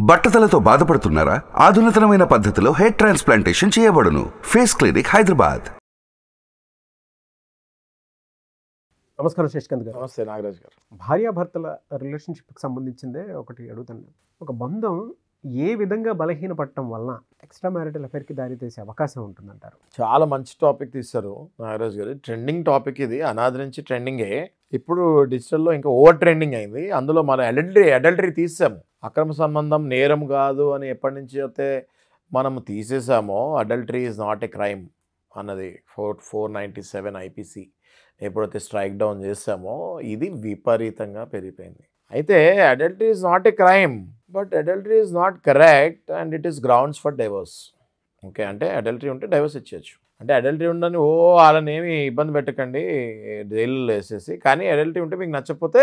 బట్టతలతో బాధపడుతున్నారా? ఆధునితనమైన పద్ధతిలో hair transplantation చేయబడును. Face clinic, Hyderabad. నమస్కారం శశికాంత్ గారు. నమస్తే నాగరాజ్ గారు. భార్యాభర్తల రిలేషన్షిప్కి సంబంధించిందే ఒకటి అడుగుతాను. ఒక బంధం ఏ విధంగా బలహీనపడటం వలన ఎక్స్ట్రా మ్యారిటల్ అఫైర్కి దారితీసే అవకాశం ఉంటుందంటారు? చాలా మంచి టాపిక్ తీశారు నాగరాజ్ గారు. ట్రెండింగ్ టాపిక్ ఇది, అనాది నుంచి ట్రెండింగే. ఇప్పుడు డిజిటల్లో ఇంకా ఓవర్ ట్రెండింగ్ అయింది. అందులో మనం అడల్టరీ తీసాము. అక్రమ సంబంధం నేరం కాదు అని ఎప్పటి నుంచి అయితే మనం తీసేసామో, adultery is not a crime అన్నది 497 ఐపీసీ ఎప్పుడైతే స్ట్రైక్ డౌన్ చేసామో ఇది విపరీతంగా పెరిగిపోయింది. అయితే adultery is not a crime, but adultery is not correct and it is grounds for divorce. Okay, అంటే అడల్టరీ ఉంటే డైవర్స్ ఇచ్చేయచ్చు. అంటే అడల్టరీ ఉండని వాళ్ళని ఏమి ఇబ్బంది పెట్టకండి జైల్లో వేసేసి, కానీ అడల్టరీ ఉంటే మీకు నచ్చకపోతే,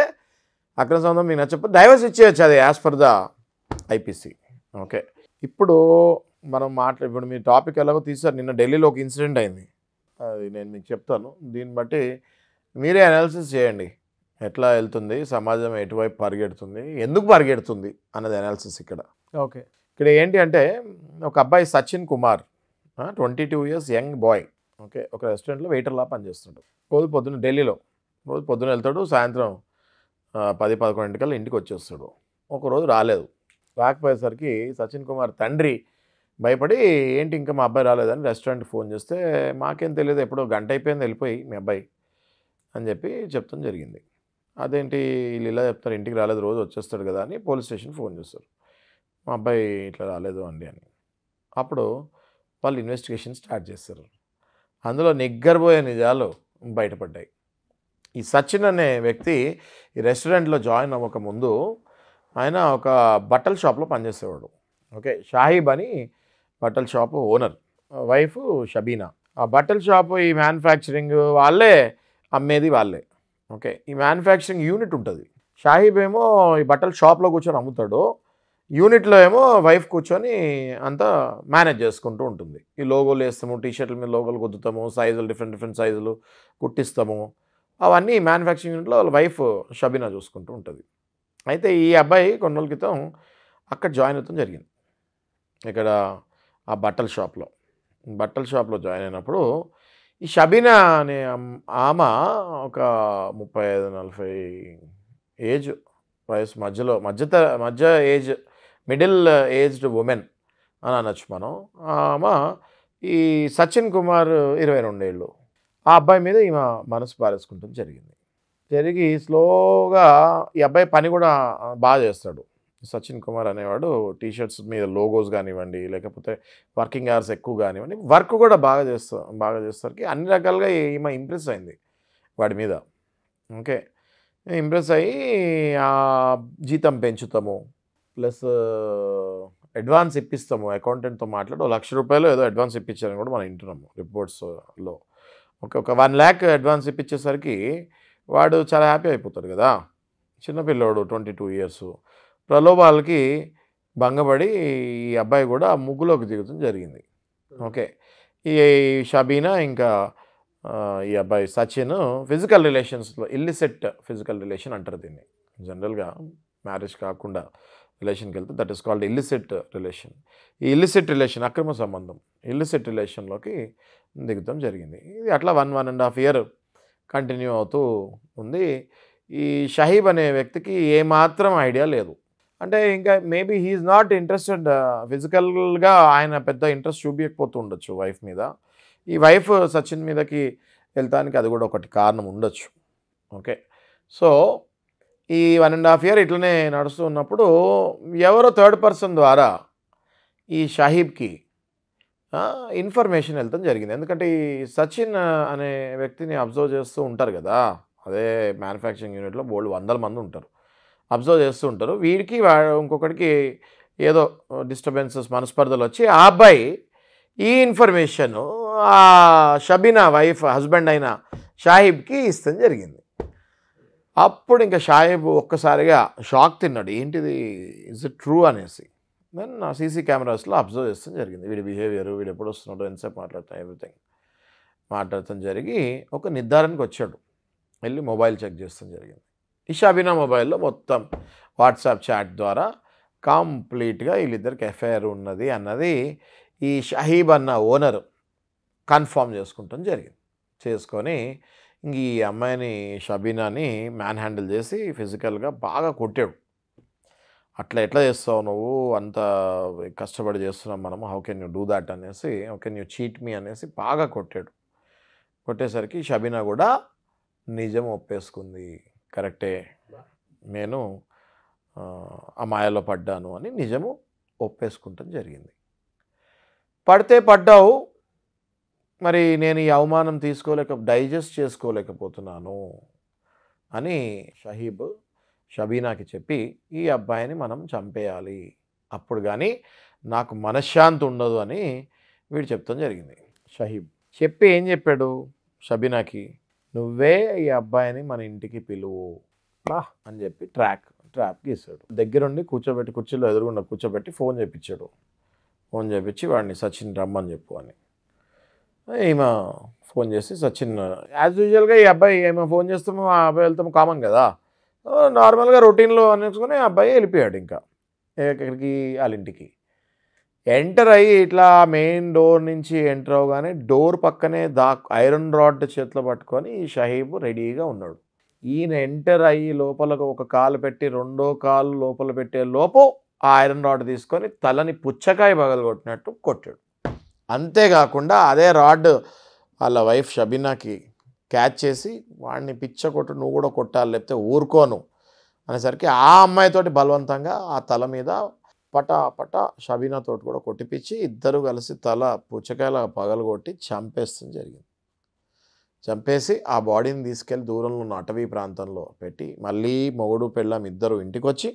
అక్రమ సంబంధం మీకు నచ్చకపోతే డైవర్స్ ఇచ్చేయచ్చు, అది as per the IPC. Okay, ఇప్పుడు మనం ఇప్పుడు మీ టాపిక్ ఎలాగో తీశారు. నిన్న ఢిల్లీలో ఒక ఇన్సిడెంట్ అయింది, అది నేను మీకు చెప్తాను. దీన్ని బట్టి మీరే అనాలిసిస్ చేయండి, ఎట్లా వెళ్తుంది సమాజం, ఎటువైపు పరిగెడుతుంది, ఎందుకు పరిగెడుతుంది అన్నది అనాలిసిస్ ఇక్కడ. ఓకే, ఇక్కడ ఏంటి అంటే ఒక అబ్బాయి Sachin Kumar, 22 years young boy. Okay, ఒక రెస్టారెంట్లో వెయిటర్లా పనిచేస్తుంటాడు. రోజు పొద్దున్న ఢిల్లీలో రోజు పొద్దున్న వెళ్తాడు, సాయంత్రం 10-11 ఇంటికి వచ్చేస్తాడు. ఒకరోజు రాకపోయేసరికి సచిన్ కుమార్ తండ్రి భయపడి, ఏంటి ఇంకా మా అబ్బాయి రాలేదని రెస్టారెంట్కి ఫోన్ చేస్తే, మాకేం తెలియదు, ఎప్పుడో గంట అయిపోయింది వెళ్ళిపోయి మీ అబ్బాయి అని చెప్పి చెప్తాం జరిగింది. అదేంటి వీళ్ళు ఇలా చెప్తారు, ఇంటికి రాలేదు, రోజు వచ్చేస్తాడు కదా అని పోలీస్ స్టేషన్ ఫోన్ చేస్తారు. మా అబ్బాయి ఇట్లా రాలేదు అండి అని. అప్పుడు వాళ్ళు ఇన్వెస్టిగేషన్ స్టార్ట్ చేస్తారు. అందులో నిగ్గరబోయే నిజాలు బయటపడ్డాయి. ఈ సచిన్ అనే వ్యక్తి ఈ రెస్టారెంట్లో జాయిన్ అవ్వక ముందు ఆయన ఒక బట్టల షాప్లో పనిచేసేవాడు. ఓకే, షాహిబ్ అని బట్టల షాపు ఓనర్, వైఫ్ షబీనా. ఆ బట్టల షాపు ఈ మ్యానుఫ్యాక్చరింగ్ వాళ్ళే, అమ్మేది వాళ్ళే. ఓకే, ఈ మ్యానుఫ్యాక్చరింగ్ యూనిట్ ఉంటుంది. షాహిబ్ ఏమో ఈ బట్టల షాప్లో కూర్చొని అమ్ముతాడు, యూనిట్లో ఏమో వైఫ్ కూర్చొని అంతా మేనేజ్ చేసుకుంటూ ఉంటుంది. ఈ లోగోలు వేస్తాము, టీషర్ట్ల మీద లోగోలు గుద్దుతాము, సైజులు డిఫరెంట్ సైజులు కుట్టిస్తాము, అవన్నీ మ్యానుఫ్యాక్చరింగ్ యూనిట్లో వాళ్ళ వైఫ్ షబీనా చూసుకుంటూ ఉంటుంది. అయితే ఈ అబ్బాయి కొన్ని రోజుల క్రితం అక్కడ జాయిన్ అవుతాం జరిగింది. ఇక్కడ ఆ బట్టల షాప్లో జాయిన్ అయినప్పుడు ఈ షబీనా అనే ఆమె ఒక 35-40 ఏజ్ వయసు మధ్య ఏజ్, మిడిల్ ఏజ్డ్ ఉమెన్ అని అనొచ్చు మనం. ఆమె ఈ సచిన్ కుమార్ 22 ఏళ్ళు. ఆ అబ్బాయి మీద ఈమె మనసు పారేసుకుంటుంది జరిగి స్లోగా ఈ అబ్బాయి పని కూడా బాగా చేస్తాడు. సచిన్ కుమార్ అనేవాడు టీషర్ట్స్ మీద లోగోస్ కానివ్వండి, లేకపోతే వర్కింగ్ అవర్స్ ఎక్కువ కానివ్వండి, వర్క్ కూడా బాగా చేస్తానికి అన్ని రకాలుగా ఈమె ఇంప్రెస్ అయింది వాడి మీద. ఓకే, ఇంప్రెస్ అయ్యి ఆ జీతం పెంచుతాము, ప్లస్ అడ్వాన్స్ ఇప్పిస్తాము, అకౌంటెంట్తో మాట్లాడి ₹1,00,000 ఏదో అడ్వాన్స్ ఇప్పించారని కూడా మనం వింటున్నాము రిపోర్ట్స్లో. ఓకే, ఒక 1 lakh అడ్వాన్స్ ఇప్పించేసరికి వాడు చాలా హ్యాపీ అయిపోతాడు కదా. చిన్నపిల్లోడు 22 ఇయర్స్. ప్రలోభాలకి భంగపడి ఈ అబ్బాయి కూడా ముగ్గులోకి దిగుతుంది జరిగింది. ఓకే, ఈ షబీనా ఇంకా ఈ అబ్బాయి సచిన్ ఫిజికల్ రిలేషన్స్లో, ఇల్లిసెట్ ఫిజికల్ రిలేషన్ అంటారు దీన్ని. జనరల్గా మ్యారేజ్ కాకుండా రిలేషన్కి వెళ్తే దట్ ఈస్ కాల్డ్ ఇల్లిసెట్ రిలేషన్. ఈ ఇల్లిసెట్ రిలేషన్, అక్రమ సంబంధం, ఇల్లిసెట్ రిలేషన్లోకి దిగుతాం జరిగింది. ఇది అట్లా 1.5 year కంటిన్యూ అవుతూ ఉంది. ఈ షహీబ్ అనే వ్యక్తికి ఏమాత్రం ఐడియా లేదు. అంటే ఇంకా మేబీ హీఈస్ నాట్ ఇంట్రెస్టెడ్ ఫిజికల్గా, ఆయన పెద్ద ఇంట్రెస్ట్ చూపించకపోతూ ఉండొచ్చు వైఫ్ మీద. ఈ వైఫ్ సచిన్ మీదకి వెళ్తానికి అది కూడా ఒకటి కారణం ఉండొచ్చు. ఓకే, సో ఈ 1.5 year ఇట్లనే నడుస్తూ ఉన్నప్పుడు ఎవరో థర్డ్ పర్సన్ ద్వారా ఈ షహీబ్కి ఇన్ఫర్మేషన్ వెళ్తాం జరిగింది. ఎందుకంటే ఈ సచిన్ అనే వ్యక్తిని అబ్జర్వ్ చేస్తూ ఉంటారు కదా, అదే మ్యానుఫ్యాక్చరింగ్ యూనిట్లో బోల్డ్ 100 మంది ఉంటారు, అబ్జర్వ్ చేస్తూ ఉంటారు. వీడికి ఇంకొకటికి ఏదో డిస్టర్బెన్సెస్, మనస్పర్ధలు వచ్చి ఆ అబ్బాయి ఈ ఇన్ఫర్మేషన్ ఆ షబీనా వైఫ్ హస్బెండ్ అయిన షాహిబ్కి ఇస్తాం జరిగింది. అప్పుడు ఇంకా షాహిబ్ ఒక్కసారిగా షాక్ తిన్నాడు, ఏంటిది, ఇస్ ఇట్ ట్రూ అనేసి. దెన్ సీసీ కెమెరాస్లో అబ్జర్వ్ చేస్తాం జరిగింది. వీడి బిహేవియర్, వీడు ఎప్పుడు వస్తున్నాడు, ఎంతసేపు మాట్లాడతాం, ఎవ్రీథింగ్ మాట్లాడటం జరిగి ఒక నిర్ధారణకు వచ్చాడు. వెళ్ళి మొబైల్ చెక్ చేస్తాం జరిగింది. ఈ షబీనా మొబైల్లో మొత్తం వాట్సాప్ చాట్ ద్వారా కంప్లీట్గా వీళ్ళిద్దరికి ఎఫ్ఐఆర్ ఉన్నది అన్నది ఈ షహీబ్ అన్న ఓనర్ కన్ఫర్మ్ చేసుకుంటాం జరిగింది. చేసుకొని ఇంక ఈ అమ్మాయిని షబీనాని మ్యాన్ హ్యాండిల్ చేసి ఫిజికల్గా బాగా కొట్టాడు. అట్లా ఎట్లా చేస్తావు నువ్వు, అంత కష్టపడి చేస్తున్నాం మనము, how can you do that అనేసి, how can you cheat me అనేసి బాగా కొట్టాడు. కొట్టేసరికి షబీనా కూడా నిజం ఒప్పేసుకుంది, కరెక్టే నేను ఆ మాయలో పడ్డాను అని నిజము ఒప్పేసుకుంటాం జరిగింది. పడితే పడ్డావు, మరి నేను ఈ అవమానం డైజెస్ట్ చేసుకోలేకపోతున్నాను అని షహీబ్ షబీనాకి చెప్పి ఈ అబ్బాయిని మనం చంపేయాలి, అప్పుడు కానీ నాకు మనశ్శాంతి ఉండదు అని వీడు చెప్తాం జరిగింది. షహీబ్ చెప్పి ఏం చెప్పాడు షబీనాకి, నువ్వే ఈ అబ్బాయిని మన ఇంటికి పిలువు అని చెప్పి ట్రాప్ గీసాడు. దగ్గరుండి కుర్చీలో ఎదురుగుండా కూర్చోబెట్టి ఫోన్ చేయించాడు. ఫోన్ చేయించి వాడిని సచిన్ రమ్మని చెప్పు అని. ఈమె ఫోన్ చేసి సచిన్ యాజ్ యూజువల్గా ఈ అబ్బాయి ఏమో ఫోన్ చేస్తామో ఆ అబ్బాయి వెళ్తాము కామన్ కదా, నార్మల్గా రొటీన్లో అనేసుకొని ఆ అబ్బాయి వెళ్ళిపోయాడు. ఇంకా ఎక్కడికి, వాళ్ళ ఇంటికి ఎంటర్ అయ్యి ఇట్లా మెయిన్ డోర్ నుంచి ఎంటర్ అవగానే డోర్ పక్కనే ఐరన్ రాడ్ చేతిలో పట్టుకొని ఈ షహీబ్ రెడీగా ఉన్నాడు. ఈయన ఎంటర్ అయ్యి లోపలకు ఒక కాలు పెట్టి రెండో కాలు లోపల పెట్టే లోపు ఆ ఐరన్ రాడ్ తీసుకొని తలని పుచ్చకాయ పగలగొట్టినట్టు కొట్టాడు. అంతేకాకుండా అదే రాడ్ వాళ్ళ వైఫ్ షబీనాకి క్యాచ్ చేసి వాడిని పిచ్చ కొట్టు, నువ్వు కూడా కొట్టాలి లేకపోతే ఊరుకోను అనేసరికి ఆ అమ్మాయితోటి బలవంతంగా ఆ తల మీద పటా షబీనాతో కూడా కొట్టిపించి ఇద్దరు కలిసి తల పుచ్చకాయల పగలగొట్టి చంపేస్తుంది జరిగింది. చంపేసి ఆ బాడీని తీసుకెళ్ళి దూరంలో ఉన్న అటవీ ప్రాంతంలో పెట్టి మళ్ళీ మొగుడు పెళ్ళాం ఇద్దరు ఇంటికి వచ్చి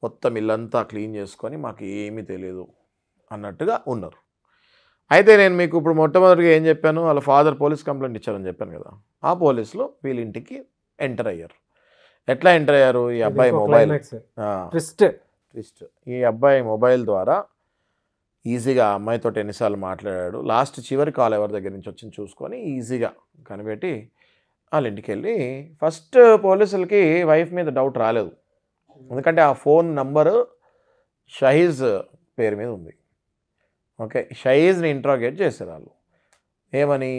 మొత్తం ఇల్లంతా క్లీన్ చేసుకొని మాకు ఏమీ తెలియదు అన్నట్టుగా ఉన్నారు. అయితే నేను మీకు ఇప్పుడు మొట్టమొదటిగా ఏం చెప్పాను, వాళ్ళ ఫాదర్ పోలీస్ కంప్లైంట్ ఇచ్చారని చెప్పాను కదా, ఆ పోలీసులు వీళ్ళ ఇంటికి ఎంటర్ అయ్యారు. ఎట్లా ఎంటర్ అయ్యారు, ఈ అబ్బాయి మొబైల్ ట్విస్ట్, ఈ అబ్బాయి మొబైల్ ద్వారా ఈజీగా అమ్మాయితో ఎన్నిసార్లు మాట్లాడాడు, లాస్ట్ చివరి కాల్ ఎవరి దగ్గర నుంచి వచ్చింది చూసుకొని ఈజీగా కనిపెట్టి వాళ్ళ ఇంటికి వెళ్ళి ఫస్ట్ పోలీసులకి వైఫ్ మీద డౌట్ రాలేదు. ఎందుకంటే ఆ ఫోన్ నంబరు షహీజ్ పేరు మీద ఉంది. ఓకే, షహీజ్ని ఇంట్రాగేట్ చేశారు వాళ్ళు. ఏమని,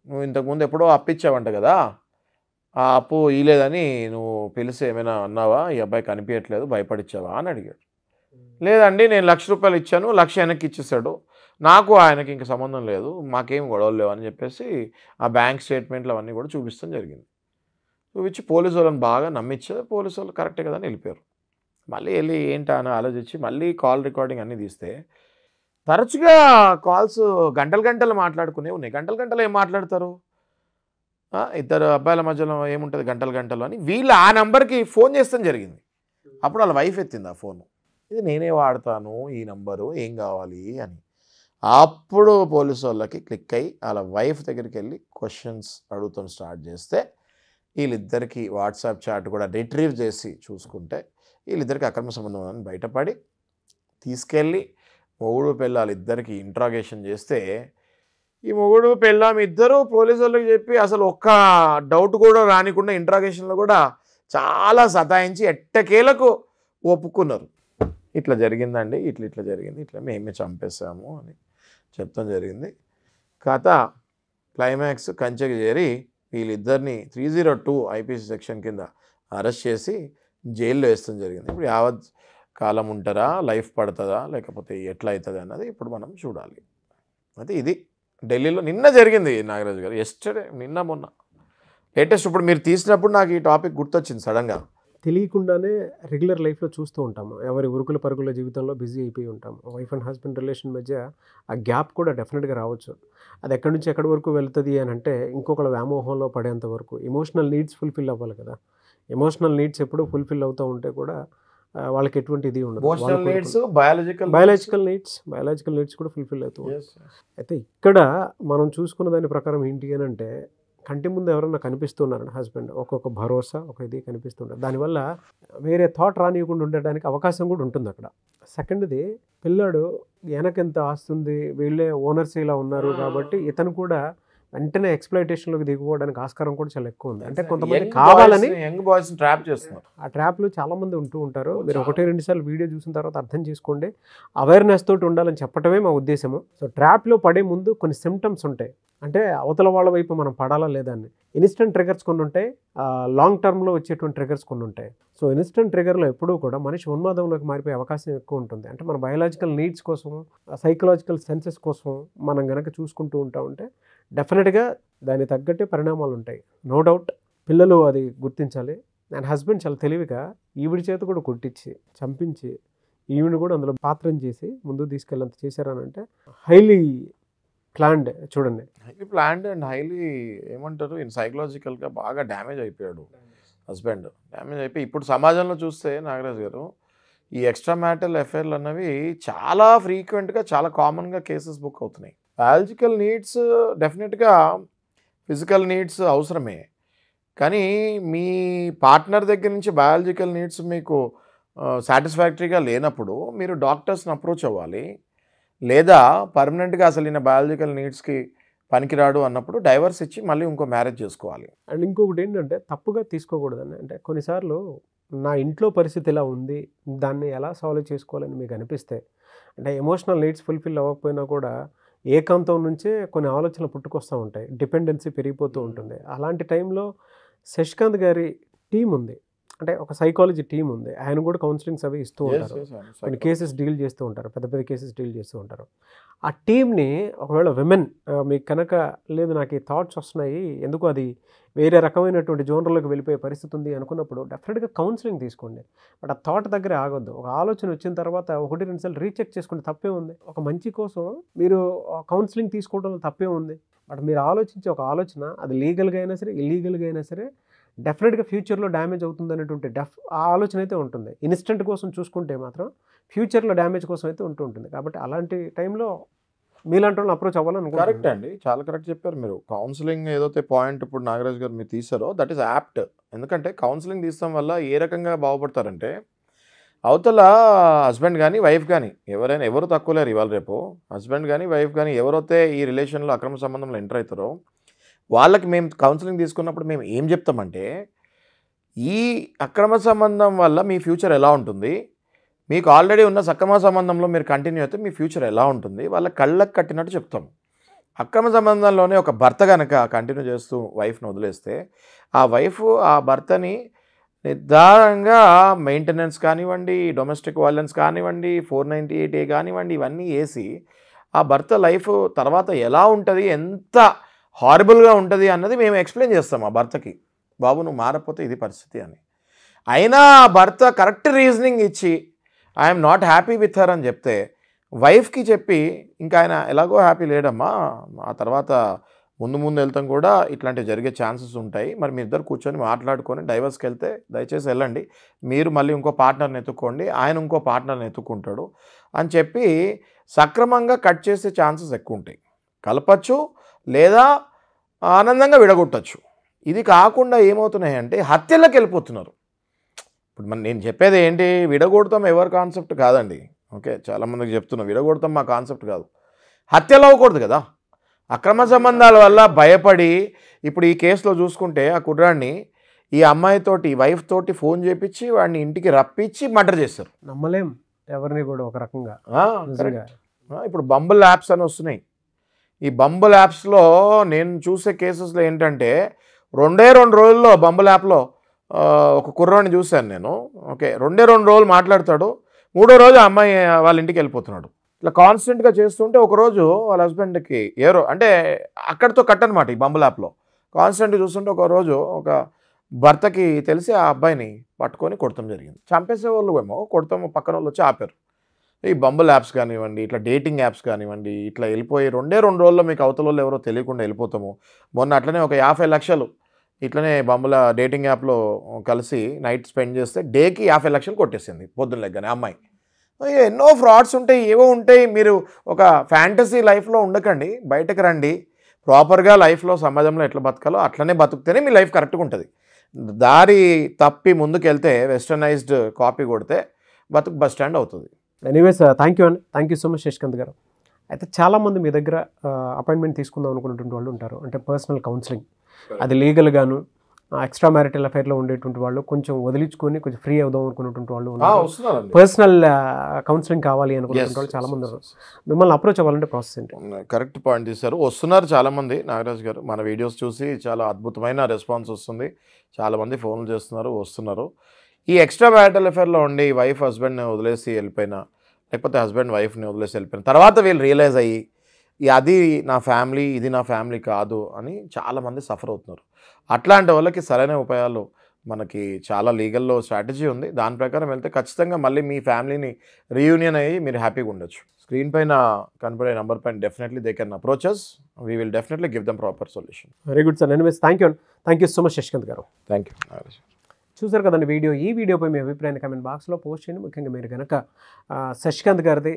నువ్వు ఇంతకుముందు ఎప్పుడో అప్పిచ్చావంట కదా, ఆ అప్పు ఇలేదని నువ్వు పిలిచి ఏమైనా అన్నావా, ఈ అబ్బాయి కనిపించట్లేదు భయపడిచ్చావా అని అడిగాడు. లేదండి నేను ₹1,00,000 ఇచ్చాను, 1,00,000 వెనక్కి ఇచ్చేసాడు, నాకు ఆయనకి ఇంక సంబంధం లేదు, మాకేం గొడవలు లేవు అని చెప్పేసి ఆ బ్యాంక్ స్టేట్మెంట్లు అవన్నీ కూడా చూపిస్తాం జరిగింది. చూపించి పోలీసు వాళ్ళని బాగా నమ్మించారు. పోలీసు వాళ్ళు కరెక్టే కదా అని వెళ్ళిపోయారు. మళ్ళీ వెళ్ళి ఏంటా అని ఆలోచించి మళ్ళీ కాల్ రికార్డింగ్ అన్నీ తీస్తే తరచుగా కాల్స్ గంటలు మాట్లాడుకునే ఉన్నాయి. గంటలు ఏం మాట్లాడతారు, ఇద్దరు అబ్బాయిల మధ్యలో ఏముంటుంది గంటలు అని వీళ్ళు ఆ నెంబర్కి ఫోన్ చేస్తాం జరిగింది. అప్పుడు వాళ్ళ వైఫ్ ఎత్తింది ఆ ఫోను, ఇది నేనే వాడతాను ఈ నంబరు, ఏం కావాలి అని. అప్పుడు పోలీసు వాళ్ళకి క్లిక్ అయ్యి వాళ్ళ వైఫ్ దగ్గరికి వెళ్ళి క్వశ్చన్స్ అడుగుతాం స్టార్ట్ చేస్తే వీళ్ళిద్దరికి వాట్సాప్ చాట్ కూడా రిట్రీవ్ చేసి చూసుకుంటే వీళ్ళిద్దరికి అక్రమ సంబంధం అని బయటపడి తీసుకెళ్ళి మొగుడు పెళ్ళాలు ఇద్దరికి ఇంట్రాగేషన్ చేస్తే ఈ మొగుడు పెళ్ళాం ఇద్దరు పోలీసు వాళ్ళకి చెప్పి అసలు ఒక్క డౌట్ కూడా రానికుండా ఇంట్రాగేషన్లో కూడా చాలా సతాయించి ఎట్టకేలకు ఒప్పుకున్నారు. ఇట్లా జరిగిందండి, ఇట్లా జరిగింది, ఇట్లా మేమే చంపేసాము అని చెప్తాం జరిగింది. కథ క్లైమాక్స్ కంచెకి చేరి వీళ్ళిద్దరిని 302 IPC సెక్షన్ కింద అరెస్ట్ చేసి జైల్లో వేస్తాం జరిగింది. ఇప్పుడు యావత్ కాలం ఉంటారా, లైఫ్ పడుతుందా, లేకపోతే ఎట్లా అవుతుంది అన్నది ఇప్పుడు మనం చూడాలి. అయితే ఇది ఢిల్లీలో నిన్న జరిగింది నాగరాజు గారు, ఎస్టర్డే, నిన్న మొన్న లేటెస్ట్. ఇప్పుడు మీరు తీసినప్పుడు నాకు ఈ టాపిక్ గుర్తొచ్చింది సడన్గా. తెలియకుండానే రెగ్యులర్ లైఫ్లో చూస్తూ ఉంటాము, ఎవరి ఉరుకుల పరుగుల జీవితంలో బిజీ అయిపోయి ఉంటాము. వైఫ్ అండ్ హస్బెండ్ రిలేషన్ మధ్య ఆ గ్యాప్ కూడా డెఫినెట్గా రావచ్చు. అది ఎక్కడి నుంచి ఎక్కడి వరకు వెళ్తుంది అని అంటే ఇంకొకళ్ళ వ్యామోహంలో పడేంత వరకు ఎమోషనల్ నీడ్స్ ఫుల్ఫిల్ అవ్వాలి కదా. ఎమోషనల్ నీడ్స్ ఎప్పుడు ఫుల్ఫిల్ అవుతూ ఉంటే కూడా వాళ్ళకి ఎటువంటి ఇది ఉండదు. బయాలజికల్ నీడ్స్ కూడా ఫుల్ఫిల్ అవుతూ ఉంటాయి. అయితే ఇక్కడ మనం చూసుకున్న దాని ప్రకారం ఏంటి అని అంటే కంటి ముందు ఎవరన్నా కనిపిస్తున్నారండి హస్బెండ్, ఒక్కొక్క భరోసా ఒక ఇది కనిపిస్తుంటారు. దానివల్ల వేరే థాట్ రానివ్వకుండా ఉండడానికి అవకాశం కూడా ఉంటుంది అక్కడ. సెకండ్ది, పిల్లాడు వెనకెంత ఆస్తుంది, వీళ్ళే ఓనర్స్ ఇలా ఉన్నారు కాబట్టి ఇతను కూడా వెంటనే ఎక్స్‌ప్లాయిటేషన్‌లోకి దిగిపోవడానికి ఆస్కారం కూడా చాలా ఎక్కువ ఉంది. అంటే కొంతమంది కావాలని యంగ్ బాయ్స్ ట్రాప్ చేస్తున్నారు. ఆ ట్రాప్‌లో చాలామంది ఉంటూ ఉంటారు. మీరు 1, 2 సార్లు వీడియో చూసిన తర్వాత అర్థం చేసుకోండి. అవేర్‌నెస్ తోటి ఉండాలని చెప్పటమే మా ఉద్దేశము. సో ట్రాప్‌లో పడే ముందు కొన్ని సింప్టమ్స్ ఉంటాయి. అంటే అవతల వాళ్ళ వైపు మనం పడాలా లేదా అని. ఇన్‌స్టంట్ ట్రిగ్గర్స్ కొన్ని ఉంటాయి. లాంగ్ టర్మ్‌లో వచ్చేటువంటి ట్రిగ్గర్స్ కొన్ని ఉంటాయి. సో ఇన్‌స్టంట్ ట్రిగ్గర్‌లో ఎప్పుడూ కూడా మనిషి ఉన్మాదంలోకి మారిపోయే అవకాశం ఎక్కువ ఉంటుంది. అంటే మన బయోలాజికల్ నీడ్స్ కోసం, సైకలాజికల్ సెన్సెస్ కోసం మనం గనక చూసుకుంటూ ఉంటా ఉంటే డెఫినెట్‌గా దానికి తగ్గట్టే పరిణామాలు ఉంటాయి. నో డౌట్ పిల్లలు అది గుర్తించాలి. అండ్ హస్బెండ్ చాలా తెలివిగా ఈవిడి చేత కూడా కొట్టించి, చంపించి, ఈవిని కూడా అందులో పాత్రను చేసి ముందుకు తీసుకెళ్ళేంత చేశారనంటే హైలీ ప్లాన్డ్ చూడండి. హైలీ ప్లాన్డ్ అండ్ హైలీ ఏమంటారు సైకలాజికల్గా బాగా డ్యామేజ్ అయిపోయాడు హస్బెండ్. డ్యామేజ్ అయిపోయి ఇప్పుడు సమాజంలో చూస్తే నాగరాజ్ గారు ఈ ఎక్స్ట్రా మ్యారిటల్ అఫైర్లు అన్నవి చాలా ఫ్రీక్వెంట్గా చాలా కామన్గా కేసెస్ బుక్ అవుతున్నాయి. బయాలజికల్ నీడ్స్ డెఫినెట్గా ఫిజికల్ నీడ్స్ అవసరమే, కానీ మీ పార్ట్నర్ దగ్గర నుంచి బయాలజికల్ నీడ్స్ మీకు సాటిస్ఫాక్టరీగా లేనప్పుడు మీరు డాక్టర్స్ని అప్రోచ్ అవ్వాలి. లేదా పర్మనెంట్గా అసలు ఈయన బయాలజికల్ నీడ్స్కి పనికిరాడు అన్నప్పుడు డైవర్స్ ఇచ్చి మళ్ళీ ఇంకో మ్యారేజ్ చేసుకోవాలి. అండ్ ఇంకొకటి ఏంటంటే తప్పుగా తీసుకోకూడదండి. అంటే కొన్నిసార్లు నా ఇంట్లో పరిస్థితి ఇలా ఉంది, దాన్ని ఎలా సాల్వ్ చేసుకోవాలని మీకు అనిపిస్తే, అంటే ఎమోషనల్ నీడ్స్ ఫుల్ఫిల్ అవ్వకపోయినా కూడా ఏకాంతం నుంచే కొన్ని ఆలోచనలు పుట్టుకొస్తూ ఉంటాయి. డిపెండెన్సీ పెరిగిపోతూ ఉంటుంది. అలాంటి టైంలో శశికాంత్ గారి టీం ఉంది, అంటే ఒక సైకాలజీ టీం ఉంది. ఆయన కూడా కౌన్సిలింగ్స్ అవి ఇస్తూ ఉంటారు. కొన్ని కేసెస్ డీల్ చేస్తూ ఉంటారు, పెద్ద పెద్ద కేసెస్ డీల్ చేస్తూ ఉంటారు. ఆ టీంని ఒకవేళ విమెన్ మీకు కనుక లేదు నాకు ఈ థాట్స్ వస్తున్నాయి, ఎందుకు అది వేరే రకమైనటువంటి జోనర్లోకి వెళ్ళిపోయే పరిస్థితి ఉంది అనుకున్నప్పుడు డెఫినెట్గా కౌన్సిలింగ్ తీసుకోండి. బట్ ఆ థాట్ దగ్గర ఆగొద్దు. ఒక ఆలోచన వచ్చిన తర్వాత 1, 2 సార్లు రీచెక్ చేసుకుంటే తప్పే ఉంది. ఒక మంచి కోసం మీరు కౌన్సిలింగ్ తీసుకోవడంలో తప్పే ఉంది. బట్ మీరు ఆలోచించే ఒక ఆలోచన అది లీగల్గా అయినా సరే, ఇల్లీగల్గా అయినా సరే డెఫినెట్గా ఫ్యూచర్లో డ్యామేజ్ అవుతుంది అనేటువంటి ఆ ఆలోచన అయితే ఉంటుంది. ఇన్స్టెంట్ కోసం చూసుకుంటే మాత్రం ఫ్యూచర్లో డ్యామేజ్ కోసం అయితే ఉంటుంది. కాబట్టి అలాంటి టైంలో మీలాంటి వాళ్ళని అప్రోచ్ అవ్వాలనుకుంటున్నాను. కరెక్ట్ అండి, చాలా కరెక్ట్ చెప్పారు మీరు. కౌన్సిలింగ్ ఏదైతే పాయింట్ ఇప్పుడు నాగరాజ్ గారు మీరు తీసారో దట్ ఈస్ యాప్ట్. ఎందుకంటే కౌన్సిలింగ్ తీస్తాం వల్ల ఏ రకంగా బాగుపడతారంటే అవతల హస్బెండ్ కానీ వైఫ్ కానీ ఎవరైనా ఎవరు తక్కువ లేరు ఇవాళ రేపు. హస్బెండ్ కానీ వైఫ్ కానీ ఎవరైతే ఈ రిలేషన్లో అక్రమ సంబంధంలో ఎంటర్ అవుతారో వాళ్ళకి మేము కౌన్సిలింగ్ తీసుకున్నప్పుడు మేము ఏం చెప్తామంటే ఈ అక్రమ సంబంధం వల్ల మీ ఫ్యూచర్ ఎలా ఉంటుంది, మీకు ఆల్రెడీ ఉన్న సక్రమ సంబంధంలో మీరు కంటిన్యూ అయితే మీ ఫ్యూచర్ ఎలా ఉంటుంది వాళ్ళ కళ్ళకు కట్టినట్టు చెప్తాం. అక్రమ సంబంధంలోనే ఒక భర్త కనుక కంటిన్యూ చేస్తూ వైఫ్ని వదిలేస్తే ఆ వైఫ్ ఆ భర్తని నిర్ధారంగా మెయింటెనెన్స్ కానివ్వండి, డొమెస్టిక్ వైలెన్స్ కానివ్వండి, 498A కానివ్వండి, ఇవన్నీ వేసి ఆ భర్త లైఫ్ తర్వాత ఎలా ఉంటుంది, ఎంత హారబుల్గా ఉంటుంది అన్నది మేము ఎక్స్ప్లెయిన్ చేస్తాం ఆ భర్తకి. బాబు నువ్వు మారకపోతే ఇది పరిస్థితి అని. అయినా ఆ భర్త కరెక్ట్ రీజనింగ్ ఇచ్చి I'm not happy with her అని చెప్తే వైఫ్కి చెప్పి ఇంకా ఆయన ఎలాగో హ్యాపీ లేడమ్మా, ఆ తర్వాత ముందు వెళ్తాం కూడా ఇట్లాంటివి జరిగే ఛాన్సెస్ ఉంటాయి, మరి మీ ఇద్దరు కూర్చొని మాట్లాడుకొని డైవర్స్కి వెళ్తే దయచేసి వెళ్ళండి, మీరు మళ్ళీ ఇంకో పార్ట్నర్ని ఎత్తుక్కోండి, ఆయన ఇంకో పార్ట్నర్ని ఎత్తుక్కుంటాడు అని చెప్పి సక్రమంగా కట్ చేసే ఛాన్సెస్ ఎక్కువ ఉంటాయి. కలపచ్చు లేదా ఆనందంగా విడగొట్టచ్చు. ఇది కాకుండా ఏమవుతున్నాయంటే హత్యలకు వెళ్ళిపోతున్నారు. ఇప్పుడు నేను చెప్పేది ఏంటి, విడగొడతాం ఎవరి కాన్సెప్ట్ కాదండి. ఓకే, చాలామందికి చెప్తున్నా విడగొడతాం మా కాన్సెప్ట్ కాదు. హత్యలు అవ్వకూడదు కదా. అక్రమ సంబంధాల వల్ల భయపడి ఇప్పుడు ఈ కేసులో చూసుకుంటే ఆ కుర్రాడిని ఈ అమ్మాయితోటి వైఫ్ తోటి ఫోన్ చేపించి వాడిని ఇంటికి రప్పించి మర్డర్ చేస్తారు. నమ్మలేం ఎవరిని కూడా ఒక రకంగా. ఇప్పుడు బంబుల్ యాప్స్ అని వస్తున్నాయి. ఈ బంబుల్ యాప్స్లో నేను చూసే కేసెస్లో ఏంటంటే 2 రోజుల్లో బంబుల్ యాప్లో ఒక కుర్రాడిని చూశాను నేను. ఓకే, 2 రోజులు మాట్లాడతాడు, 3వ రోజు ఆ అమ్మాయి వాళ్ళ ఇంటికి వెళ్ళిపోతున్నాడు. ఇట్లా కాన్స్టెంట్గా చేస్తుంటే ఒకరోజు వాళ్ళ హస్బెండ్కి ఎవరో అంటే అక్కడితో కట్ అనమాట. ఈ బంబుల్ యాప్లో కాన్స్టెంట్గా చూస్తుంటే ఒకరోజు ఒక భర్తకి తెలిసి ఆ అబ్బాయిని పట్టుకొని కొడతాం జరిగింది. చంపేసే వాళ్ళు ఏమో కొడతాము పక్కన వాళ్ళు వచ్చి ఆపారు. ఈ బంబుల్ యాప్స్ కానివ్వండి, ఇట్లా డేటింగ్ యాప్స్ కానివ్వండి, ఇట్లా వెళ్ళిపోయి 2 రోజుల్లో మీకు అవతల వాళ్ళు ఎవరో తెలియకుండా వెళ్ళిపోతాము. మొన్న అట్లనే ఒక 50 లక్షలు ఇట్లనే బంబుల డేటింగ్ యాప్లో కలిసి నైట్ స్పెండ్ చేస్తే డేకి 50 లక్షలు కొట్టేసింది పొద్దున్న లెగ్గానే అమ్మాయి. ఎన్నో ఫ్రాడ్స్ ఉంటాయి, ఏవో ఉంటాయి. మీరు ఒక ఫ్యాంటసీ లైఫ్లో ఉండకండి, బయటకు రండి. ప్రాపర్గా లైఫ్లో సమాజంలో ఎట్లా బతకాలో అట్లనే బతుకుతేనే మీ లైఫ్ కరెక్ట్గా ఉంటుంది. దారి తప్పి ముందుకెళ్తే వెస్టర్నైజ్డ్ కాపీ కొడితే బతుకు బస్ స్టాండ్ అవుతుంది. ఎనీవేస్ థ్యాంక్ యూ అండి, thank you so much Sasikanth garu. అయితే చాలామంది మీ దగ్గర అపాయింట్మెంట్ తీసుకుందాం అనుకున్నటువంటి వాళ్ళు ఉంటారు, అంటే పర్సనల్ కౌన్సిలింగ్, అది లీగల్గాను ఎక్స్ట్రా మ్యారిటల్ అఫైర్లో ఉండేటువంటి వాళ్ళు కొంచెం వదిలించుకొని కొంచెం ఫ్రీ అవుదాం అనుకున్నటువంటి వాళ్ళు ఉన్నారు, పర్సనల్ కౌన్సిలింగ్ కావాలి అనుకున్నటువంటి వాళ్ళు చాలామంది ఉన్నారు. మిమ్మల్ని అప్రోచ్ అవ్వాలంటే ప్రాసెస్ ఏంటి? కరెక్ట్ పాయింట్ తీశారు. వస్తున్నారు చాలామంది. నాగరాజ్ గారు మన వీడియోస్ చూసి చాలా అద్భుతమైన రెస్పాన్స్ వస్తుంది, చాలామంది ఫోన్లు చేస్తున్నారు, వస్తున్నారు. ఈ ఎక్స్ట్రా మ్యారిటల్ అఫైర్లో ఉండి వైఫ్ హస్బెండ్ని వదిలేసి వెళ్ళిపోయినా, లేకపోతే హస్బెండ్ వైఫ్ని వదిలేసి వెళ్ళిపోయిన తర్వాత వీళ్ళు రియలైజ్ అయ్యి అది నా ఫ్యామిలీ, ఇది నా ఫ్యామిలీ కాదు అని చాలామంది సఫర్ అవుతున్నారు. అట్లాంటి వాళ్ళకి సరైన ఉపాయాలు మనకి చాలా లీగల్లో స్ట్రాటజీ ఉంది. దాని ప్రకారం వెళ్తే ఖచ్చితంగా మళ్ళీ మీ ఫ్యామిలీని రీయూనియన్ అయ్యి మీరు హ్యాపీగా ఉండొచ్చు. స్క్రీన్ పైన కనపడే నెంబర్ పైన definitely they can approach us. We will definitely give them proper solution. Very good sir. Anyways thank you so much Sasikanth గారు. Thank you Nagaraj. చూసారు కదండి వీడియో. ఈ వీడియోపై మీ అభిప్రాయాన్ని కమెంట్ బాక్స్లో పోస్ట్ చేయండి. ముఖ్యంగా మీరు కనుక శశికాంత్ గారిది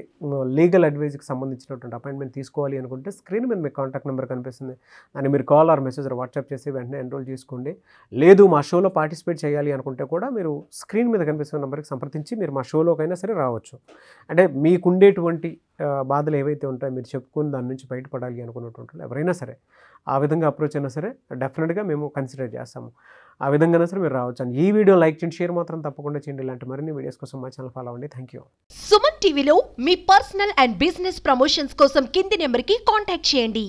లీగల్ అడ్వైజ్కి సంబంధించినటువంటి అపాయింట్మెంట్ తీసుకోవాలి అనుకుంటే స్క్రీన్ మీద మీకు కాంటాక్ట్ నెంబర్ కనిపిస్తుంది, దాన్ని మీరు కాల్ ఆర్ మెసేజ్ వాట్సాప్ చేసి వెంటనే ఎన్రోల్ చేసుకోండి. లేదు మా షోలో పార్టిసిపేట్ చేయాలి అనుకుంటే కూడా మీరు స్క్రీన్ మీద కనిపిస్తున్న నెంబర్కి సంప్రదించి మీరు మా షోలోకైనా సరే రావచ్చు. అంటే మీకుండేటువంటి బాధలు ఏవైతే ఉంటాయో మీరు చెప్పుకుని దాని నుంచి బయటపడాలి అనుకున్నటువంటి ఎవరైనా సరే ఆ విధంగా అప్రోచ్ అయినా సరే డెఫినెట్గా మేము కన్సిడర్ చేస్తాము. ఆ విధంగానే సరే మీరు రావచ్చు. అండ్ ఈ వీడియో లైక్ చేయండి, షేర్ మాత్రం తప్పకుండా చేయండి. ఇలాంటి మరిన్ని వీడియోస్ కోసం మా ఛానల్ ఫాలో అవ్వండి. Thank you. సుమన్ టీవీలో మీ పర్సనల్ అండ్ బిజినెస్ ప్రమోషన్స్ కోసం కింది నెంబర్కి కాంటాక్ట్ చేయండి.